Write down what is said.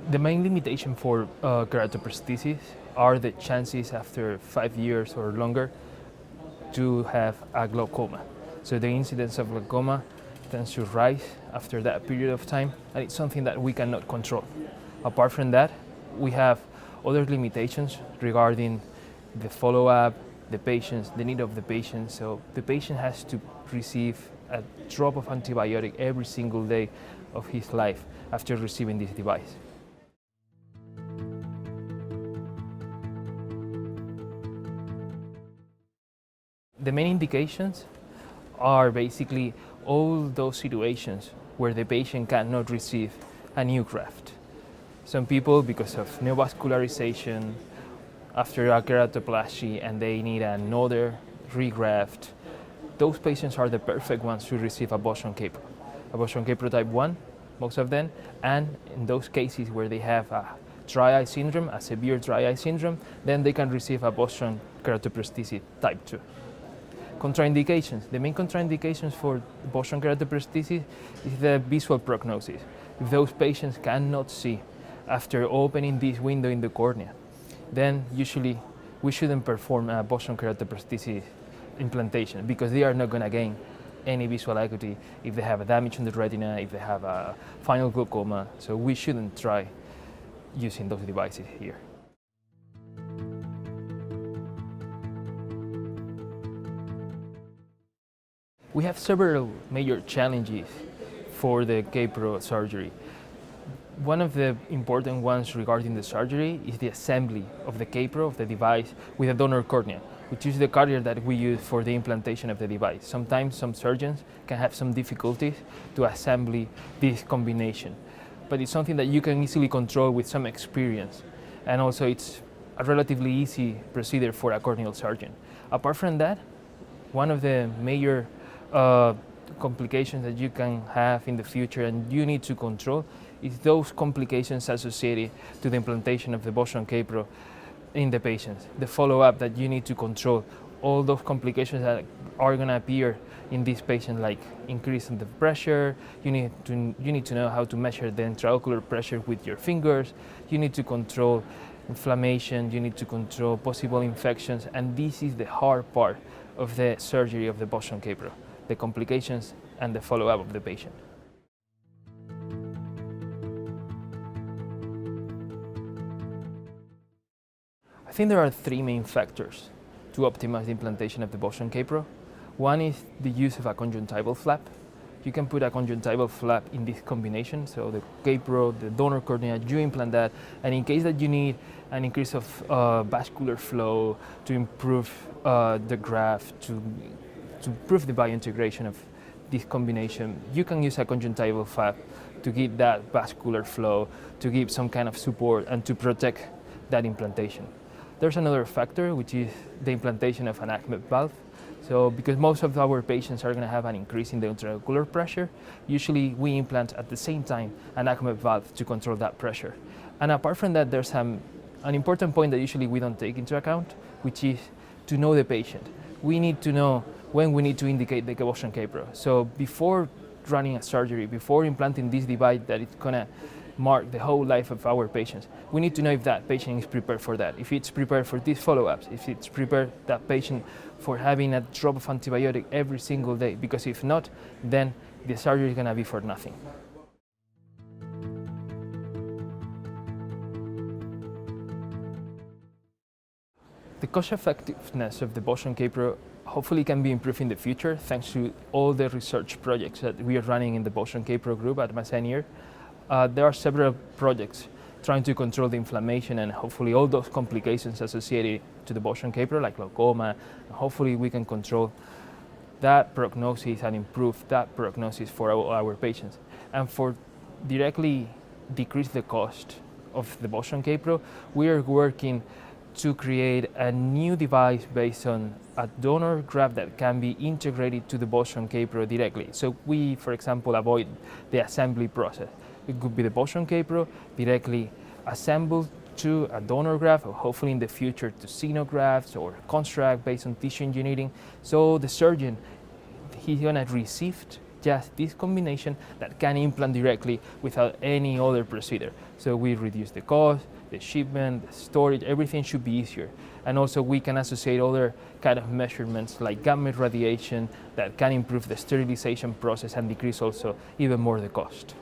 The main limitation for keratoprosthesis are the chances after 5 years or longer to have a glaucoma. So the incidence of glaucoma tends to rise after that period of time, and it's something that we cannot control. Apart from that, we have other limitations regarding the follow-up, the patients, the need of the patient. So the patient has to receive a drop of antibiotic every single day of his life after receiving this device. The main indications are basically all those situations where the patient cannot receive a new graft. Some people, because of neovascularization, after a keratoplasty and they need another regraft, those patients are the perfect ones to receive a Boston kPro. A Boston kPro type 1, most of them, and in those cases where they have a dry eye syndrome, a severe dry eye syndrome, then they can receive a Boston keratoprosthesis type 2. Contraindications. The main contraindications for Boston keratoprosthesis is the visual prognosis. If those patients cannot see after opening this window in the cornea, then usually we shouldn't perform a Boston keratoprosthesis implantation because they are not going to gain any visual acuity if they have a damage on the retina, if they have a final glaucoma. So we shouldn't try using those devices here. We have several major challenges for the kPro surgery. One of the important ones regarding the surgery is the assembly of the kPro, of the device, with a donor cornea, which is the carrier that we use for the implantation of the device. Sometimes some surgeons can have some difficulties to assemble this combination, but it's something that you can easily control with some experience, and also it's a relatively easy procedure for a corneal surgeon. Apart from that, one of the major complications that you can have in the future and you need to control is those complications associated to the implantation of the Boston kPro in the patients. The follow-up that you need to control, all those complications that are going to appear in this patient, like increase in the pressure. You need to know how to measure the intraocular pressure with your fingers. You need to control inflammation. You need to control possible infections, and this is the hard part of the surgery of the Boston kPro, the complications and the follow-up of the patient. I think there are three main factors to optimize the implantation of the Boston kPro. One is the use of a conjunctival flap. You can put a conjunctival flap in this combination, so the kPro, the donor cornea, you implant that, and in case that you need an increase of vascular flow to improve the graft, to improve the biointegration of this combination, you can use a conjunctival flap to give that vascular flow, to give some kind of support and to protect that implantation. There's another factor, which is the implantation of an ACMEP valve. So because most of our patients are going to have an increase in the intraocular pressure, usually we implant at the same time an ACMEP valve to control that pressure. And apart from that, there's an important point that usually we don't take into account, which is to know the patient. We need to know when we need to indicate the Boston kPro. So before running a surgery, before implanting this device that it's going to mark the whole life of our patients, we need to know if that patient is prepared for that, if it's prepared for these follow-ups, if it's prepared, that patient, for having a drop of antibiotic every single day, because if not, then the surgery is going to be for nothing. The cost effectiveness of the Boston kPro hopefully can be improved in the future thanks to all the research projects that we are running in the Boston kPro group at Masenier. There are several projects trying to control the inflammation and hopefully all those complications associated to the Boston kPro, like glaucoma. Hopefully we can control that prognosis and improve that prognosis for our patients. And for directly decrease the cost of the Boston kPro, we are working to create a new device based on a donor graft that can be integrated to the Boston kPro directly. So we, for example, avoid the assembly process. It could be the Boston kPro directly assembled to a donor graft, or hopefully in the future to xenografts or construct based on tissue engineering. So the surgeon, he's gonna receive just this combination that can implant directly without any other procedure. So we reduce the cost, the shipment, the storage, everything should be easier. And also we can associate other kind of measurements like gamma radiation that can improve the sterilization process and decrease also even more the cost.